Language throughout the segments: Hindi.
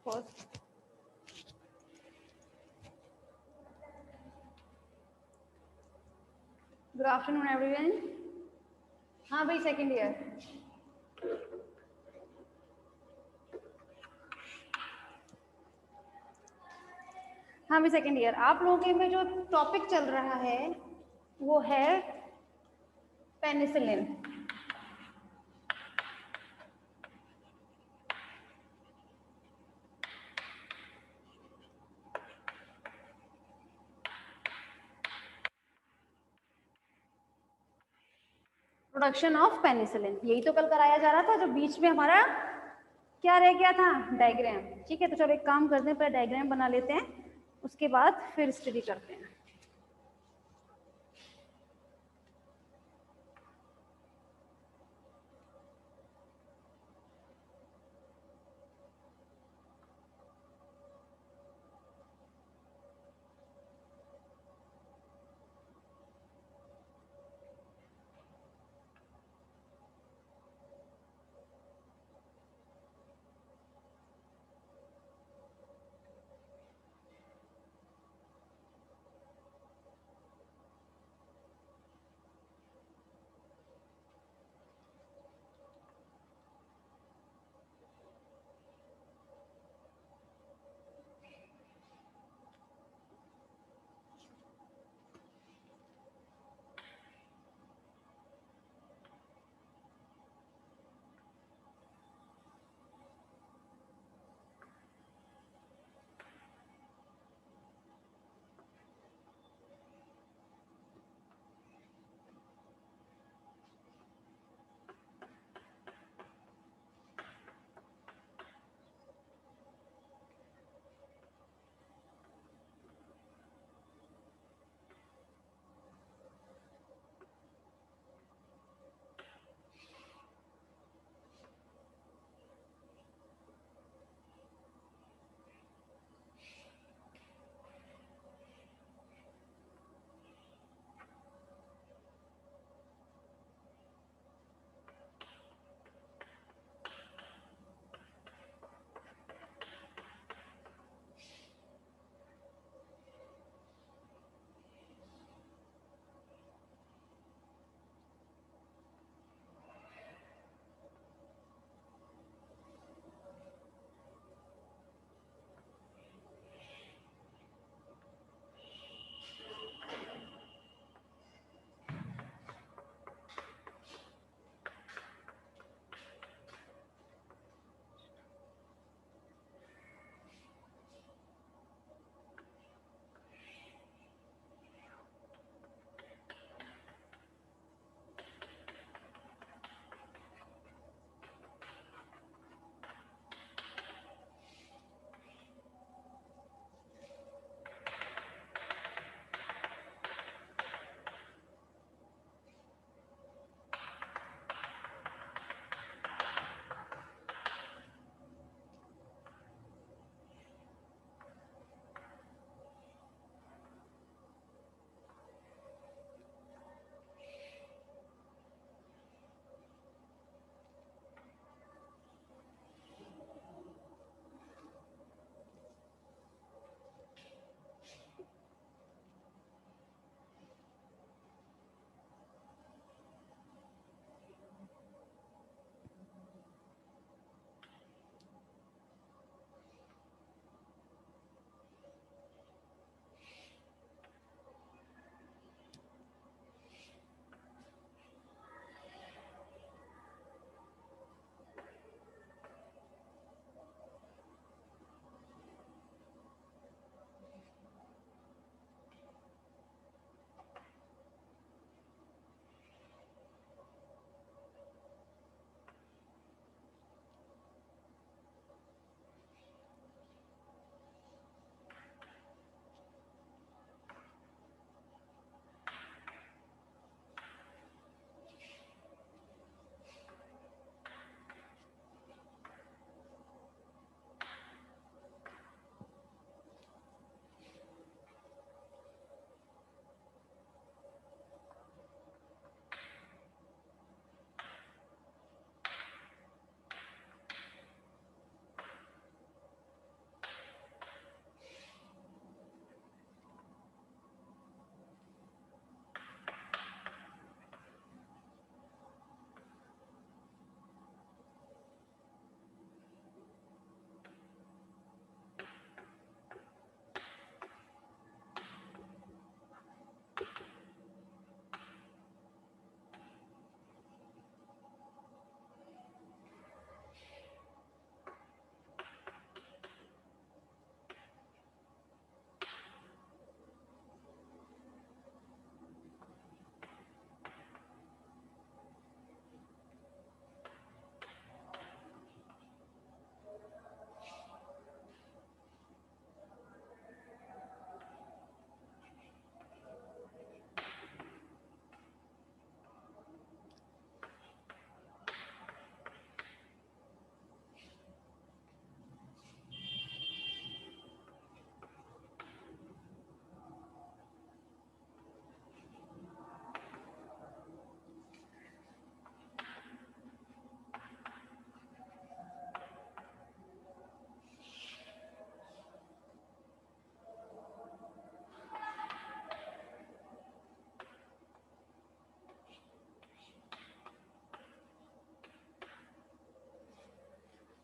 फर्स्ट। Good afternoon everyone. हाँ भाई, सेकेंड ईयर। हाँ भाई, सेकेंड ईयर। आप लोगों के में जो टॉपिक चल रहा है वो है पेनिसिलिन। प्रोडक्शन ऑफ पेनिसिलिन, यही तो कल कराया जा रहा था। जो बीच में हमारा क्या रह गया था, डायग्राम। ठीक है, तो चलो एक काम करते हैं, पहले डायग्राम बना लेते हैं, उसके बाद फिर स्टडी करते हैं।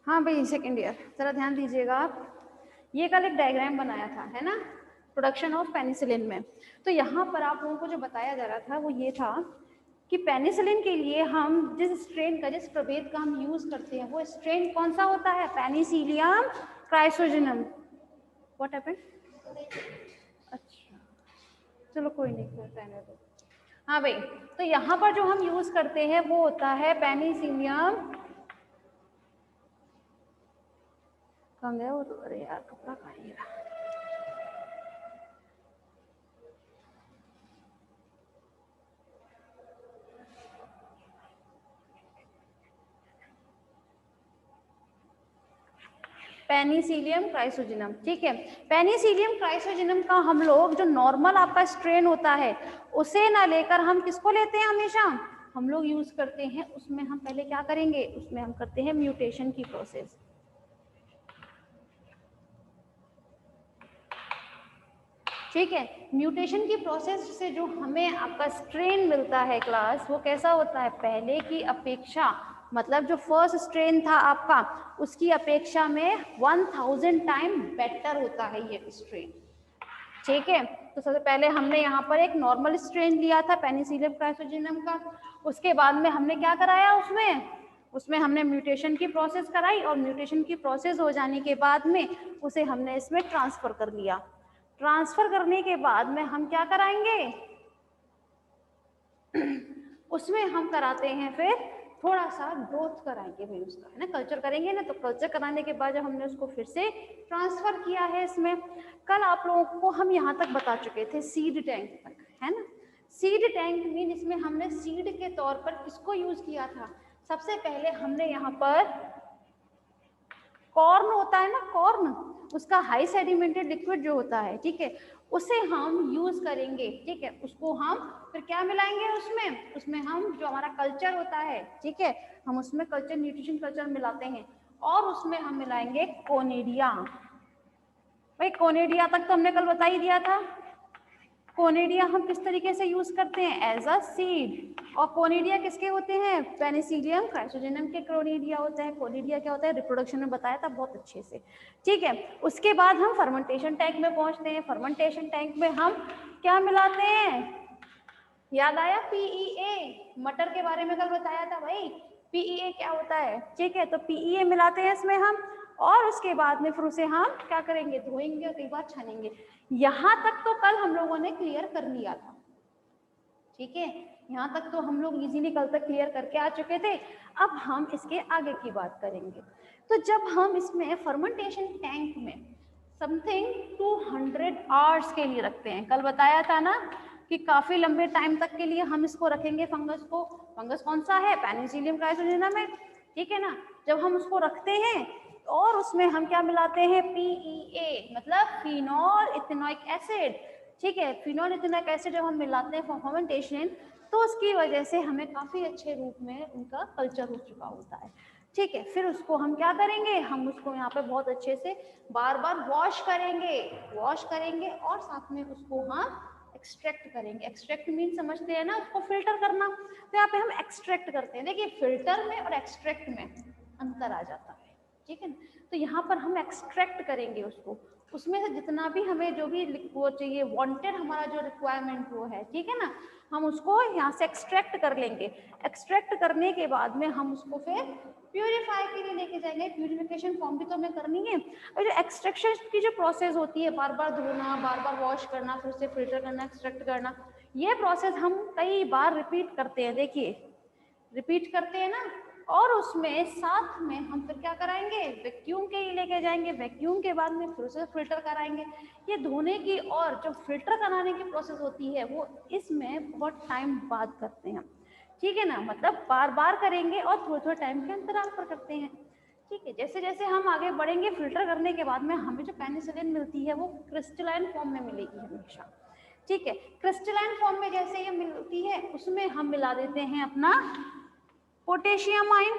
हाँ भाई सेकेंड ईयर, जरा ध्यान दीजिएगा आप। ये कल एक डायग्राम बनाया था, है ना, प्रोडक्शन ऑफ पेनिसिलिन में। तो यहाँ पर आप लोगों को जो बताया जा रहा था वो ये था कि पेनिसिलिन के लिए हम जिस स्ट्रेन का, जिस प्रभेद का हम यूज करते हैं वो स्ट्रेन कौन सा होता है? Penicillium chrysogenum. What happened? अच्छा चलो कोई नहीं, रहने दो। हाँ भाई, तो यहाँ पर जो हम यूज करते हैं वो होता है पेनिसिलियम, कहाँ गया वो? अरे यार कपड़ा कहाँ गया? पेनिसिलियम क्राइसोजेनम, ठीक है। पेनिसिलियम क्राइसोजेनम का हम लोग जो नॉर्मल आपका स्ट्रेन होता है उसे ना लेकर हम किसको लेते हैं हमेशा? हम लोग यूज करते हैं, उसमें हम पहले क्या करेंगे, उसमें हम करते हैं म्यूटेशन की प्रोसेस। ठीक है, म्यूटेशन की प्रोसेस से जो हमें आपका स्ट्रेन मिलता है क्लास, वो कैसा होता है? पहले की अपेक्षा, मतलब जो फर्स्ट स्ट्रेन था आपका उसकी अपेक्षा में 1000 टाइम बेटर होता है ये स्ट्रेन। ठीक है, तो सबसे पहले हमने यहाँ पर एक नॉर्मल स्ट्रेन लिया था पेनिसिलियम क्राइसोजेनम का, उसके बाद में हमने क्या कराया उसमें हमने म्यूटेशन की प्रोसेस कराई, और म्यूटेशन की प्रोसेस हो जाने के बाद में उसे हमने इसमें ट्रांसफर कर लिया। ट्रांसफर करने के बाद में हम क्या कराएंगे उसमें हम कराते हैं फिर थोड़ा सा ग्रोथ कराएंगे भाई उसका, है ना, कल्चर करेंगे ना। तो कल्चर कराने के बाद जब हमने उसको फिर से ट्रांसफर किया है इसमें, कल आप लोगों को हम यहाँ तक बता चुके थे सीड टैंक तक, है ना। सीड टैंक मीन इसमें हमने सीड के तौर पर किसको यूज किया था? सबसे पहले हमने यहाँ पर कॉर्न होता है ना, कॉर्न, उसका हाई सेडिमेंटेड लिक्विड जो होता है, ठीक है, उसे हम यूज करेंगे। ठीक है, उसको हम फिर क्या मिलाएंगे उसमें हम जो हमारा कल्चर होता है, ठीक है, हम उसमें कल्चर, न्यूट्रिशन कल्चर मिलाते हैं, और उसमें हम मिलाएंगे कोनिडिया। भाई कोनिडिया तक तो हमने कल बता ही दिया था। कोनिडिया हम किस तरीके से यूज करते हैं? As a seed. और कोनिडिया किसके होते हैं? पेनिसिलियम क्राइसोजेनम के कोनिडिया होते हैं। कोनिडिया क्या होता है? रिप्रोडक्शन में बताया था बहुत अच्छे से। ठीक है, उसके बाद हम फर्मेंटेशन टैंक में पहुंचते हैं। फर्मेंटेशन टैंक में हम क्या मिलाते हैं? याद आया? पीईए, मटर के बारे में कल बताया था भाई, पीईए क्या होता है। ठीक है, तो पीईए मिलाते हैं इसमें हम, और उसके बाद में फिर उसे हम क्या करेंगे? धोएंगे और कई बार छानेंगे। यहाँ तक तो कल हम लोगों ने क्लियर कर लिया था। ठीक है, यहाँ तक तो हम लोग इजीली कल तक क्लियर करके आ चुके थे। अब हम इसके आगे की बात करेंगे। तो जब हम इसमें फर्मेंटेशन टैंक में समथिंग 200 आवर्स के लिए रखते हैं, कल बताया था ना कि काफी लंबे टाइम तक के लिए हम इसको रखेंगे फंगस को। फंगस कौन सा है? पेनिसिलियम क्राइसोजेनम है, ठीक है ना। जब हम उसको रखते हैं और उसमें हम क्या मिलाते हैं? पीईए, मतलब फिनोल इथेनोइक एसिड। ठीक है, फिनोल इथेनोइक एसिड जब हम मिलाते हैं फॉर फर्मेंटेशन, तो उसकी वजह से हमें काफी अच्छे रूप में उनका कल्चर हो चुका होता है। ठीक है, फिर उसको हम क्या करेंगे? हम उसको यहाँ पे बहुत अच्छे से बार बार वॉश करेंगे और साथ में उसको हम एक्सट्रैक्ट करेंगे। एक्सट्रैक्ट मीन समझते हैं ना, उसको फिल्टर करना। तो यहाँ पे हम एक्सट्रैक्ट करते हैं। देखिए फिल्टर में और एक्सट्रैक्ट में अंतर आ जाता है, ठीक है ना। तो यहाँ पर हम एक्सट्रैक्ट करेंगे उसको, उसमें से जितना भी हमें जो भी वो चाहिए, वांटेड हमारा जो रिक्वायरमेंट वो है, ठीक है ना, हम उसको यहाँ से एक्सट्रैक्ट कर लेंगे। एक्सट्रैक्ट करने के बाद में हम उसको फिर प्यूरिफाई के लिए लेके जाएंगे। प्यूरिफिकेशन फॉर्म भी तो हमें करनी है। और जो एक्सट्रैक्शन की जो प्रोसेस होती है, बार बार धोना, बार बार वॉश करना, फिर उसे फिल्टर करना, एक्सट्रैक्ट करना, ये प्रोसेस हम कई बार रिपीट करते हैं। देखिए रिपीट करते हैं ना, और उसमें साथ में हम फिर क्या कराएंगे? वैक्यूम के लिए लेके जाएंगे। वैक्यूम के बाद में फिर उसे फिल्टर कराएंगे। ये धोने की और जो फिल्टर कराने की प्रोसेस होती है वो इसमें बहुत टाइम बाद करते हैं, ठीक है ना, मतलब बार बार करेंगे और थोड़े थोड़े टाइम के अंतराल पर करते हैं। ठीक है, जैसे जैसे हम आगे बढ़ेंगे, फिल्टर करने के बाद में हमें जो पेनिसिलिन मिलती है वो क्रिस्टलाइन फॉर्म में मिलेगी हमेशा। ठीक है, क्रिस्टलाइन फॉर्म में जैसे ये मिलती है उसमें हम मिला देते हैं अपना पोटेशियम आयन।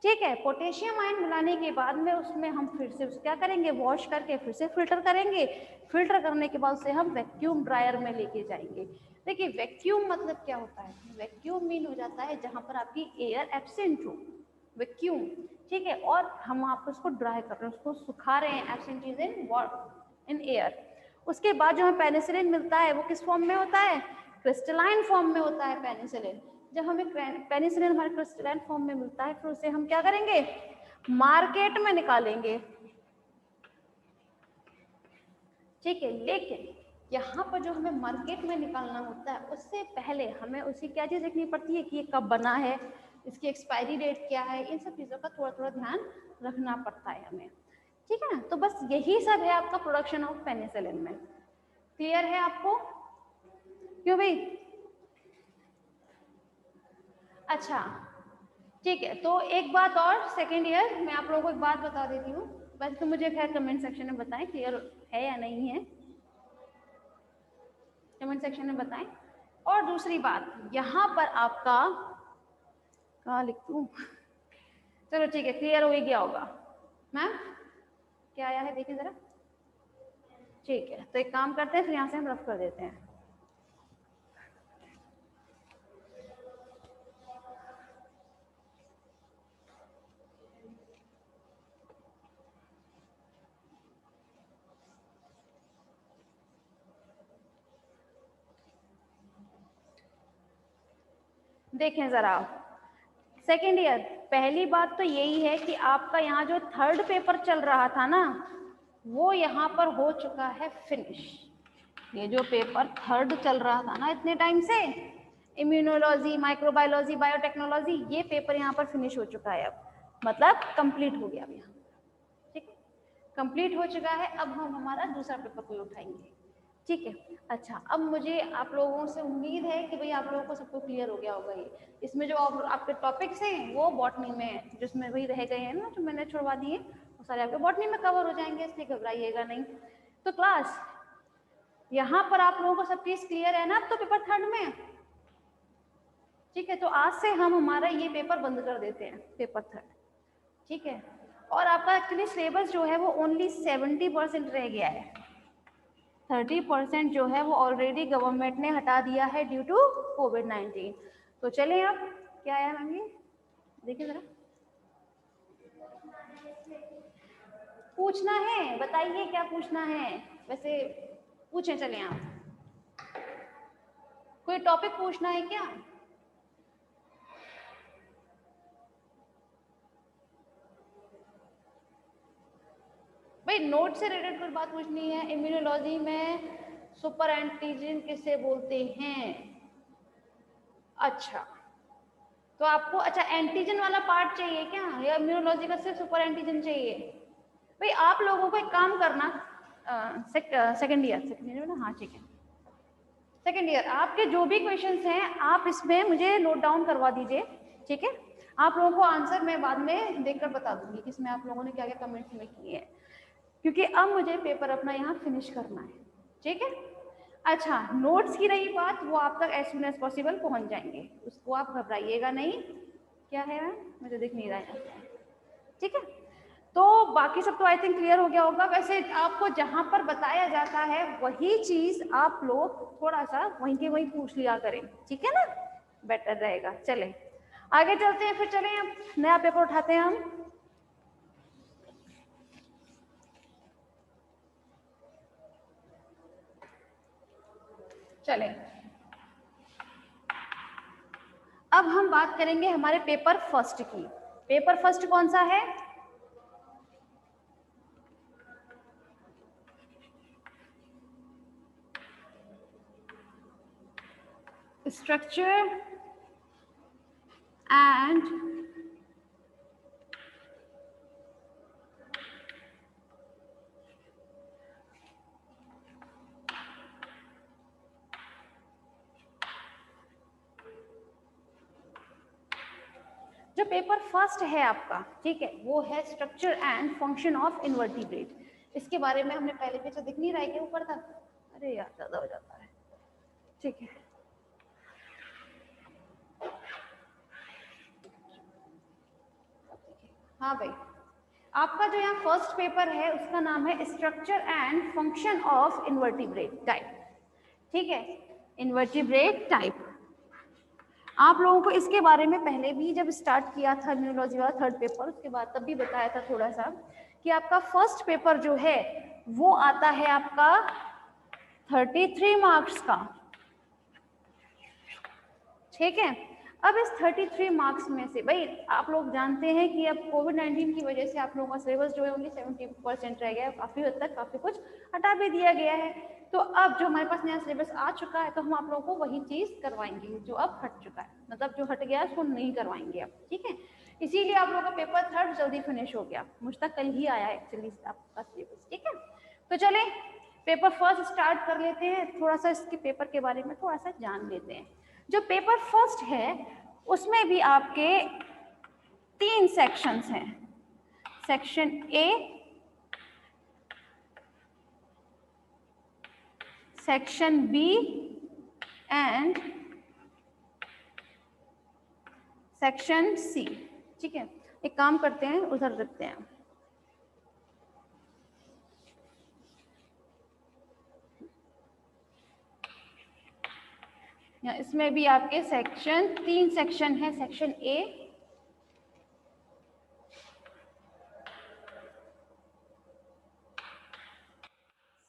ठीक है, पोटेशियम आयन मिलाने के बाद में उसमें हम फिर से क्या करेंगे? वॉश करके फिर से फिल्टर करेंगे। फिल्टर करने के बाद उसे हम वैक्यूम ड्रायर में लेके जाएंगे। देखिए वैक्यूम मतलब क्या होता है? वैक्यूम मीन हो जाता है जहां पर आपकी एयर एब्सेंट हो। वैक्यूम, ठीक है, और हम वहाँ पर उसको ड्राई कर रहे हैं, उसको सुखा रहे हैं एब्सेंट इन एयर। उसके बाद जो हमें पेनिसिलिन मिलता है वो किस फॉर्म में होता है, क्रिस्टलाइन फॉर्म में होता है पेनिसिलिन। जब हमें पेनिसिलिन हमारे क्रिस्टलाइन फॉर्म में मिलता है फिर उसे हम क्या करेंगे, मार्केट में निकालेंगे, ठीक है। लेकिन यहाँ पर जो हमें मार्केट में निकालना होता है उससे पहले हमें उसकी क्या चीज़ देखनी पड़ती है कि ये कब बना है, इसकी एक्सपायरी डेट क्या है, इन सब चीज़ों का थोड़ा थोड़ा ध्यान रखना पड़ता है हमें, ठीक है ना। तो बस यही सब है आपका प्रोडक्शन ऑफ पेनिसिलिन में। क्लियर है आपको? क्यों भाई? अच्छा ठीक है, तो एक बात और, सेकेंड ईयर मैं आप लोगों को एक बात बता देती हूँ, वैसे तो मुझे खैर कमेंट सेक्शन में बताएं क्लियर है या नहीं है, कमेंट सेक्शन में बताएं। और दूसरी बात यहाँ पर आपका कहाँ लिख दूँ, चलो ठीक है, क्लियर हो ही गया होगा। मैम क्या आया है देखिए जरा, ठीक है, तो एक काम करते हैं फिर यहाँ से हम रफ कर देते हैं। देखें जरा सेकेंड ईयर, पहली बात तो यही है कि आपका यहाँ जो थर्ड पेपर चल रहा था ना वो यहाँ पर हो चुका है फिनिश। ये जो पेपर थर्ड चल रहा था ना इतने टाइम से, इम्यूनोलॉजी, माइक्रोबायोलॉजी, बायोटेक्नोलॉजी, ये पेपर यहाँ पर फिनिश हो चुका है, अब मतलब कंप्लीट हो गया अब यहाँ, ठीक, कंप्लीट हो चुका है। अब हम हमारा दूसरा पेपर कोई उठाएंगे, ठीक है। अच्छा, अब मुझे आप लोगों से उम्मीद है कि भाई आप लोगों को सबको क्लियर हो गया होगा ये, इसमें जो आपके टॉपिक्स हैं वो बॉटनी में है, जिसमें वही रह गए हैं ना जो मैंने छुड़वा दिए वो सारे आपके बॉटनी में कवर हो जाएंगे, इसलिए घबराइएगा नहीं। तो क्लास यहाँ पर आप लोगों को सब चीज क्लियर है ना अब तो पेपर थर्ड में, ठीक है। तो आज से हम हमारा ये पेपर बंद कर देते हैं, पेपर थर्ड, ठीक है। और आपका एक्चुअली सिलेबस जो है वो ओनली 70% रह गया है, 30% जो है वो ऑलरेडी गवर्नमेंट ने हटा दिया है ड्यू टू कोविड-19। तो चलें अब क्या आया मैम, ये देखिए जरा, पूछना है बताइए क्या पूछना है, वैसे पूछें, चलें आप, कोई टॉपिक पूछना है क्या? भाई नोट से रिलेटेड कोई बात पूछनी है? इम्यूनोलॉजी में सुपर एंटीजन किसे बोलते हैं? अच्छा, तो आपको अच्छा एंटीजन वाला पार्ट चाहिए क्या, या इम्यूनोलॉजी का सिर्फ सुपर एंटीजन चाहिए? भाई आप लोगों को एक काम करना, सेकेंड ईयर ना, हाँ ठीक है, सेकेंड ईयर आपके जो भी क्वेश्चंस हैं आप इसमें मुझे नोट डाउन करवा दीजिए, ठीक है। आप लोगों को आंसर मैं बाद में देखकर बता दूंगी कि इसमें आप लोगों ने क्या क्या कमेंट्स में किए हैं, क्योंकि अब मुझे पेपर अपना यहाँ फिनिश करना है, ठीक है। अच्छा, नोट्स की रही बात, वो आप तक एज सुन एज पॉसिबल पहुँच जाएंगे, उसको आप घबराइएगा नहीं। क्या है मैम, मुझे दिख नहीं रहा है, ठीक है। तो बाकी सब तो आई थिंक क्लियर हो गया होगा। वैसे आपको जहाँ पर बताया जाता है वही चीज़ आप लोग थोड़ा सा वहीं के वहीं पूछ लिया करें, ठीक है ना, बेटर रहेगा। चलें आगे चलते हैं, फिर चलें अब नया पेपर उठाते हैं हम। चलें अब हम बात करेंगे हमारे पेपर फर्स्ट की। पेपर फर्स्ट कौन सा है? स्ट्रक्चर एंड जो पेपर फर्स्ट है आपका, ठीक है, वो है structure and function of invertebrate. इसके बारे में हमने पहले पेज दिख नहीं रहा है, ऊपर था, अरे यार ज्यादा हो जाता है, ठीक है। हाँ भाई, आपका जो यहाँ फर्स्ट पेपर है उसका नाम है structure and function of invertebrate type, ठीक है, इनवर्टिब्रेट टाइप। आप लोगों को इसके बारे में पहले भी जब स्टार्ट किया था इम्यूनोलॉजी वाला थर्ड पेपर, उसके बाद तब भी बताया था थोड़ा सा कि आपका फर्स्ट पेपर जो है वो आता है आपका 33 मार्क्स का, ठीक है। अब इस 33 मार्क्स में से भाई आप लोग जानते हैं कि अब कोविड-19 की वजह से आप लोगों का सिलेबस जो है ओनली 70% रह गया है, काफ़ी हद तक काफ़ी कुछ हटा भी दिया गया है। तो अब जो हमारे पास नया सिलेबस आ चुका है तो हम आप लोगों को वही चीज़ करवाएंगे जो अब हट चुका है, मतलब जो हट गया है उसको नहीं करवाएंगे अब, ठीक है। इसीलिए आप लोगों का पेपर थर्ड जल्दी फिनिश हो गया, मुझ तक कल ही आया एक्चुअली आपका सिलेबस, ठीक है। तो चले पेपर फर्स्ट स्टार्ट कर लेते हैं, थोड़ा सा इसके पेपर के बारे में थोड़ा सा जान लेते हैं। जो पेपर फर्स्ट है उसमें भी आपके 3 सेक्शंस हैं, section A, section B and section C, ठीक है। एक काम करते हैं उधर रखते हैं, इसमें भी आपके सेक्शन 3 सेक्शन है, section A,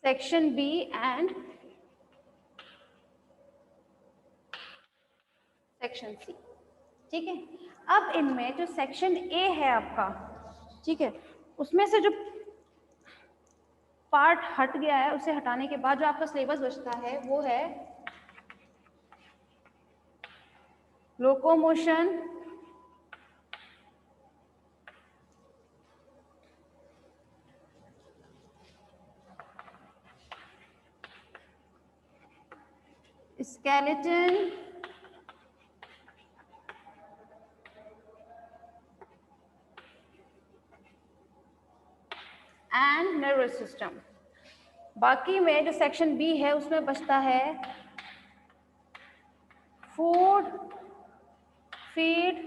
section B and section C, ठीक है। अब इनमें जो सेक्शन ए है आपका, ठीक है, उसमें से जो पार्ट हट गया है उसे हटाने के बाद जो आपका सिलेबस बचता है वो है locomotion, skeleton and nervous system. बाकी में जो सेक्शन बी है उसमें बचता है food, feed,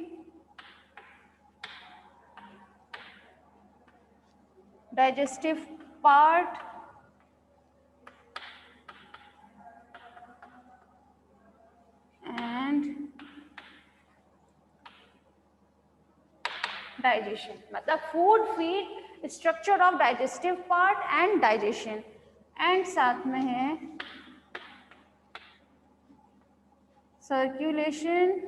digestive part and digestion, मतलब food, feed, structure of digestive part and digestion, and साथ में है सर्कुलेशन,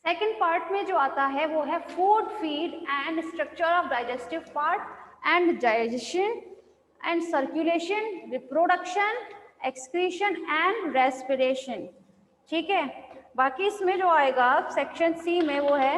सेकेंड पार्ट में जो आता है वो है food, feed and structure of digestive part and digestion and circulation, reproduction, excretion and respiration, ठीक है। बाकी इसमें जो आएगा सेक्शन सी में वो है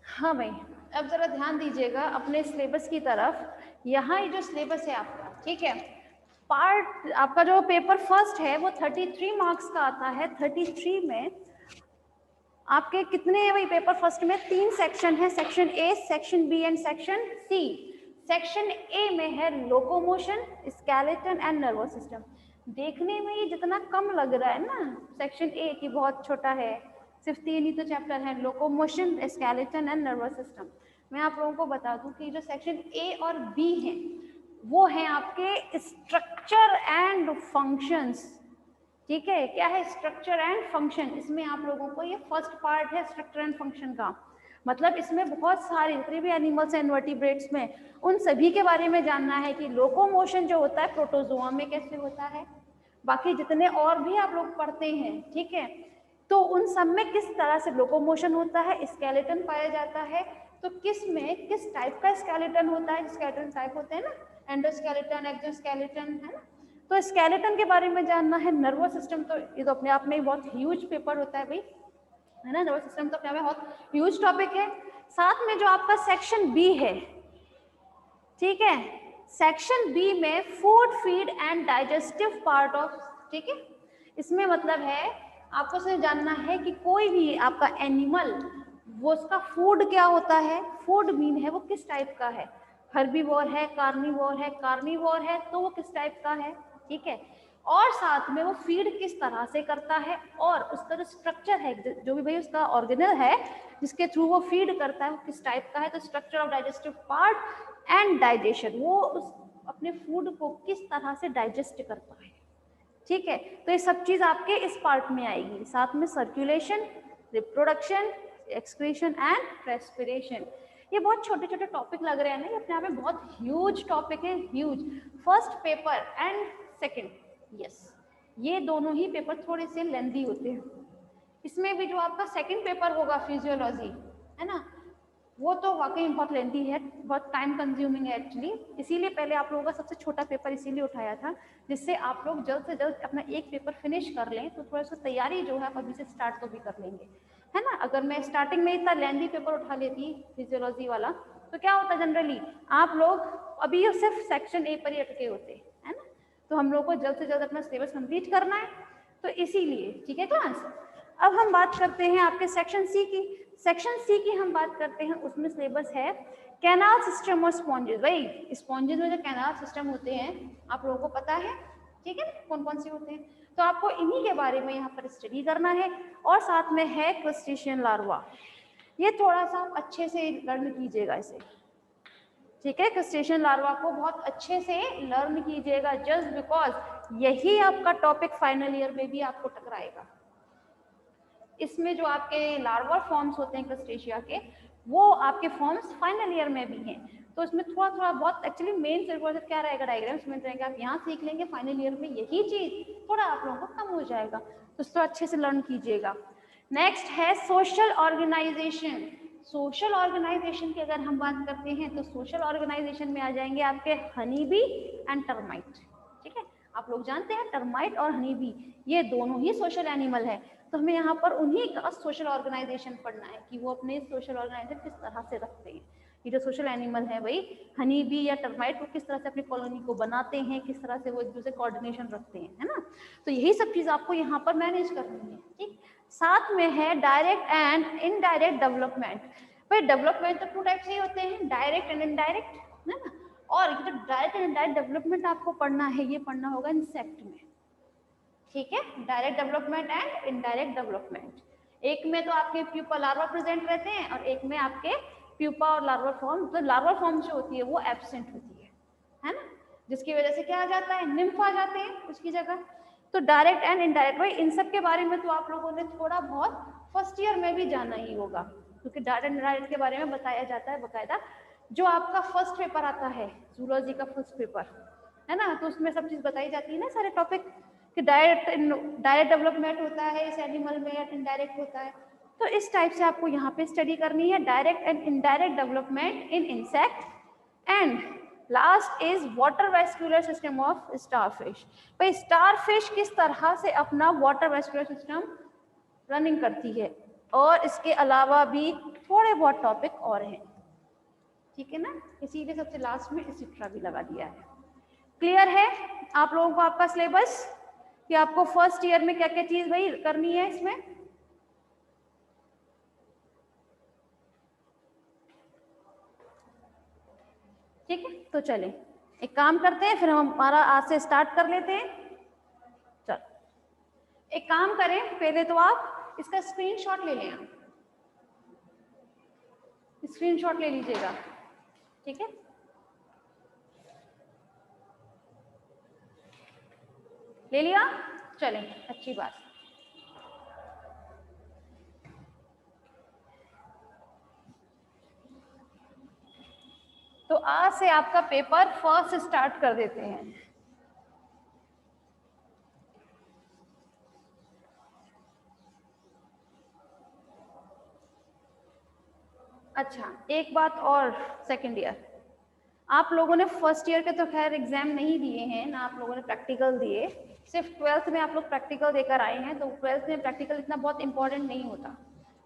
हाँ भाई, अब जरा ध्यान दीजिएगा अपने सिलेबस की तरफ। यहाँ ये जो सिलेबस है आपका, ठीक है, पार्ट आपका जो पेपर फर्स्ट है वो 33 मार्क्स का आता है। 33 में आपके कितने हैं भाई? पेपर फर्स्ट में 3 सेक्शन है, section A, section B and section C. Section A में है locomotion, skeleton and nervous system. देखने में ये जितना कम लग रहा है ना सेक्शन ए की बहुत छोटा है, सिर्फ 3 ही तो चैप्टर है, locomotion, skeleton and nervous system. मैं आप लोगों को बता दूं कि जो सेक्शन ए और बी है वो है आपके स्ट्रक्चर एंड फंक्शंस। ठीक है, क्या है स्ट्रक्चर एंड फंक्शन? इसमें आप लोगों को ये फर्स्ट पार्ट है स्ट्रक्चर एंड फंक्शन का, मतलब इसमें बहुत सारे जितने भी एनिमल्स हैं इन्वर्टिब्रेट्स में उन सभी के बारे में जानना है कि लोकोमोशन जो होता है प्रोटोजोआ में कैसे होता है, बाकी जितने और भी आप लोग पढ़ते हैं, ठीक है, तो उन सब में किस तरह से लोकोमोशन होता है, स्केलेटन पाया जाता है, तो किस में किस टाइप का स्केलेटन होता है, स्केलेटन टाइप होते हैं ना, एंडोस्केलेटन, एक्सोस्केलेटन, है ना, तो स्केलेटन के बारे में जानना है। नर्वस सिस्टम तो ये तो अपने आप में बहुत ह्यूज पेपर होता है भाई, है ना, नर्वस सिस्टम तो अपने आप में बहुत ह्यूज टॉपिक है। साथ में जो आपका सेक्शन बी है, ठीक है, सेक्शन बी में food, feed and digestive part of, ठीक है, इसमें मतलब है आपको सिर्फ जानना है कि कोई भी आपका एनिमल वो उसका फूड क्या होता है, फूड मीन है वो किस टाइप का है, हर्बीवोर है, कार्निवोर है तो वो किस टाइप का है, ठीक है, और साथ में वो फीड किस तरह से करता है और उसका जो स्ट्रक्चर है, जो भी भाई उसका ऑर्गेनल है जिसके थ्रू वो फीड करता है वो किस टाइप का है, तो structure of digestive part and digestion, वो उस अपने फूड को किस तरह से डाइजेस्ट करता है, ठीक है, तो ये सब चीज आपके इस पार्ट में आएगी। साथ में circulation, reproduction, excretion and respiration. ये बहुत छोटे छोटे टॉपिक लग रहे हैं ना, ये अपने आप में बहुत ह्यूज टॉपिक है, huge. First paper and second, yes, ये दोनों ही पेपर थोड़े से लेंदी होते हैं। इसमें भी जो आपका सेकंड पेपर होगा फिजियोलॉजी, है ना, वो तो वाकई बहुत लेंथी है, बहुत टाइम कंज्यूमिंग है एक्चुअली, इसीलिए पहले आप लोगों का सबसे छोटा पेपर इसीलिए उठाया था जिससे आप लोग जल्द से जल्द अपना एक पेपर फिनिश कर लें, तो थोड़ा सा तैयारी जो है अभी से स्टार्ट तो भी कर लेंगे, है ना। अगर मैं स्टार्टिंग में इतना लेंथी पेपर उठा लेती फिजियोलॉजी वाला तो क्या होता जनरली आप लोग अभी सिर्फ सेक्शन ए पर ही अटके होते, है ना, तो हम लोग को जल्द से जल्द अपना सिलेबस कंप्लीट करना है, तो इसीलिए, ठीक है क्लास। अब हम बात करते हैं आपके सेक्शन सी की। सेक्शन सी की हम बात करते हैं, उसमें सिलेबस है कैनाल सिस्टम और स्पॉन्जेस। भाई स्पॉन्जेस में जो कैनाल सिस्टम होते हैं आप लोगों को पता है, ठीक है, कौन कौन से होते हैं, तो आपको इन्हीं के बारे में यहाँ पर स्टडी करना है। और साथ में है क्रस्टेशियन लार्वा, ये थोड़ा सा अच्छे से लर्न कीजिएगा इसे, ठीक है, क्रस्टेशियन लार्वा को बहुत अच्छे से लर्न कीजिएगा, जस्ट बिकॉज यही आपका टॉपिक फाइनल ईयर में भी आपको टकराएगा। इसमें जो आपके लार्वा फॉर्म्स होते हैं क्रस्टेशिया के, वो आपके फॉर्म्स फाइनल ईयर में भी हैं, तो इसमें थोड़ा थोड़ा बहुत एक्चुअली मेन सिलेबस क्या रहेगा, डायग्राम्स में रहेंगे, आप यहाँ सीख लेंगे, फाइनल ईयर में यही चीज थोड़ा आप लोगों को कम हो जाएगा, तो इसको अच्छे से लर्न कीजिएगा। नेक्स्ट है सोशल ऑर्गेनाइजेशन। सोशल ऑर्गेनाइजेशन की अगर हम बात करते हैं तो सोशल ऑर्गेनाइजेशन में आ जाएंगे आपके हनी बी एंड टर्माइट, ठीक है, आप लोग जानते हैं टर्माइट और हनी बी ये दोनों ही सोशल एनिमल है, तो हमें यहाँ पर उन्हीं का सोशल ऑर्गेनाइजेशन पढ़ना है कि वो अपने सोशल ऑर्गेनाइजेशन किस तरह से रखते हैं। ये जो सोशल एनिमल है भाई हनी बी या टर्माइट, वो किस तरह से अपनी कॉलोनी को बनाते हैं, किस तरह से वो एक दूसरे कोऑर्डिनेशन रखते हैं, है ना, तो यही सब चीज आपको यहाँ पर मैनेज करनी है, ठीक। साथ में है डायरेक्ट एंड इनडायरेक्ट डेवलपमेंट। भाई डेवलपमेंट तो टू टाइप से ही होते हैं, डायरेक्ट एंड इनडायरेक्ट, है ना, और ये जो डायरेक्ट एंड इनडायरेक्ट डेवलपमेंट आपको पढ़ना है, ये पढ़ना होगा इंसेक्ट में, ठीक है, direct development and indirect development. एक में तो आपके प्यूपा लार्वा प्रेजेंट रहते हैं और एक में आपके प्यूपा और लार्वा फॉर्म, तो लार्वा फॉर्म जो होती है वो एब्सेंट होती है ना, जिसकी वजह से क्या आ जाता है, निम्फ आ जाते हैं उसकी जगह। तो डायरेक्ट एंड इनडायरेक्ट, भाई इन सब के बारे में तो आप लोगों ने थोड़ा बहुत फर्स्ट ईयर में भी जाना ही होगा, क्योंकि डायरेक्ट एंड इनडायरेक्ट के बारे में बताया जाता है बकायदा, जो आपका फर्स्ट पेपर आता है जूलॉजी का फर्स्ट पेपर, है ना, तो उसमें सब चीज बताई जाती है ना, सारे टॉपिक कि डायरेक्ट डेवलपमेंट होता है इस एनिमल में या इनडायरेक्ट होता है, तो इस टाइप से आपको यहाँ पे स्टडी करनी है, direct and indirect development in insect. And last is water vascular system of starfish. भाई स्टारफिश किस तरह से अपना वाटर वेस्कुलर सिस्टम रनिंग करती है, और इसके अलावा भी थोड़े बहुत टॉपिक और हैं, ठीक है ना, इसीलिए सबसे लास्ट में इसिट्रा भी लगा दिया है। क्लियर है आप लोगों को आपका सिलेबस कि आपको फर्स्ट ईयर में क्या क्या चीज भाई करनी है इसमें, ठीक है, तो चलें एक काम करते हैं, फिर हम हमारा आज से स्टार्ट कर लेते हैं। एक काम करें, पहले तो आप इसका स्क्रीनशॉट ले लें, स्क्रीनशॉट ले लीजिएगा, ठीक है। ले लिया, चलें, अच्छी बात। तो आज से आपका पेपर फर्स्ट स्टार्ट कर देते हैं। अच्छा, एक बात और, सेकंड ईयर आप लोगों ने फर्स्ट ईयर के तो खैर एग्जाम नहीं दिए हैं ना, आप लोगों ने प्रैक्टिकल दिए, सिर्फ 12th में आप लोग प्रैक्टिकल देकर आए हैं। तो 12th में प्रैक्टिकल इतना बहुत इंपॉर्टेंट नहीं होता,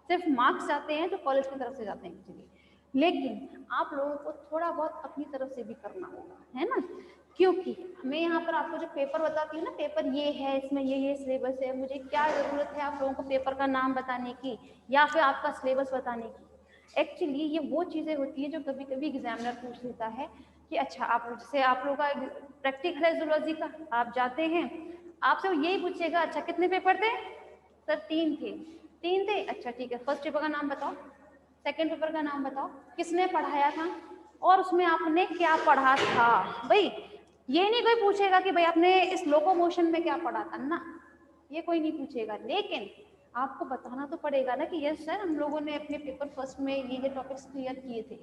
सिर्फ मार्क्स जाते हैं जो कॉलेज की तरफ से जाते हैं एक्चुअली। लेकिन आप लोगों को थोड़ा बहुत अपनी तरफ से भी करना होगा, है ना, क्योंकि मैं यहाँ पर आपको जो पेपर बताती हूँ ना, पेपर ये है, इसमें ये सिलेबस है, मुझे क्या ज़रूरत है आप लोगों को पेपर का नाम बताने की या फिर आपका सिलेबस बताने की। एक्चुअली ये वो चीज़ें होती हैं जो कभी कभी एग्जामिनर पूछ लेता है कि अच्छा आप, जैसे आप लोगों का प्रैक्टिकल है जूलॉजी का, आप जाते हैं, आपसे वो यही पूछेगा अच्छा कितने पेपर थे सर? 3 थे। 3 थे, अच्छा ठीक है, फर्स्ट पेपर का नाम बताओ, सेकंड पेपर का नाम बताओ, किसने पढ़ाया था और उसमें आपने क्या पढ़ा था। भाई ये नहीं कोई पूछेगा कि भाई आपने इस लोकोमोशन में क्या पढ़ा था ना, ये कोई नहीं पूछेगा, लेकिन आपको बताना तो पड़ेगा ना कि यस सर हम लोगों ने अपने पेपर फर्स्ट में ये टॉपिक्स क्लियर किए थे।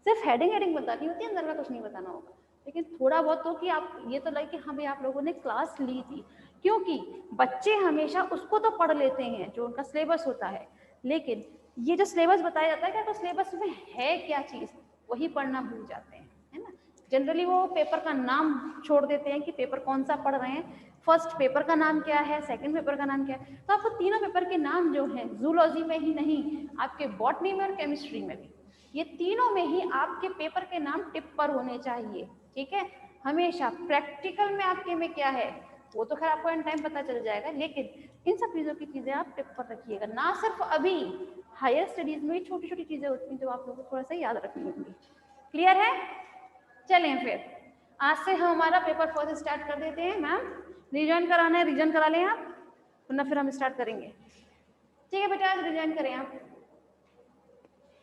सिर्फ हेडिंग बतानी होती है, अंदर का कुछ नहीं बताना होगा, लेकिन थोड़ा बहुत तो कि आप ये तो लगे कि हाँ भाई आप लोगों ने क्लास ली थी, क्योंकि बच्चे हमेशा उसको तो पढ़ लेते हैं जो उनका सिलेबस होता है, लेकिन ये जो सिलेबस बताया जाता है क्या, तो सिलेबस में है क्या चीज़ वही पढ़ना भूल जाते हैं, है ना। जनरली वो पेपर का नाम छोड़ देते हैं कि पेपर कौन सा पढ़ रहे हैं, फर्स्ट पेपर का नाम क्या है, सेकंड पेपर का नाम क्या है। तो आपको तीनों पेपर के नाम जो हैं जूलॉजी में ही नहीं, आपके बॉटनी में और केमिस्ट्री में भी, ये तीनों में ही आपके पेपर के नाम टिप पर होने चाहिए, ठीक है। हमेशा प्रैक्टिकल में आपके में क्या है वो तो खैर आपको एन टाइम पता चल जाएगा, लेकिन इन सब चीज़ों की चीज़ें आप टिप पर रखिएगा, ना सिर्फ अभी, हायर स्टडीज में छोटी छोटी चीज़ें होती हैं जो आप लोगों को थोड़ा सा याद रखनी होंगी। क्लियर है? चलें फिर आज से हम हमारा पेपर फर्स्ट स्टार्ट कर देते हैं। मैम रिजॉइन कराना है, रिजॉइन करा लें आप, वरना फिर हम स्टार्ट करेंगे। ठीक है बेटा, आज रिजॉइन करें आप।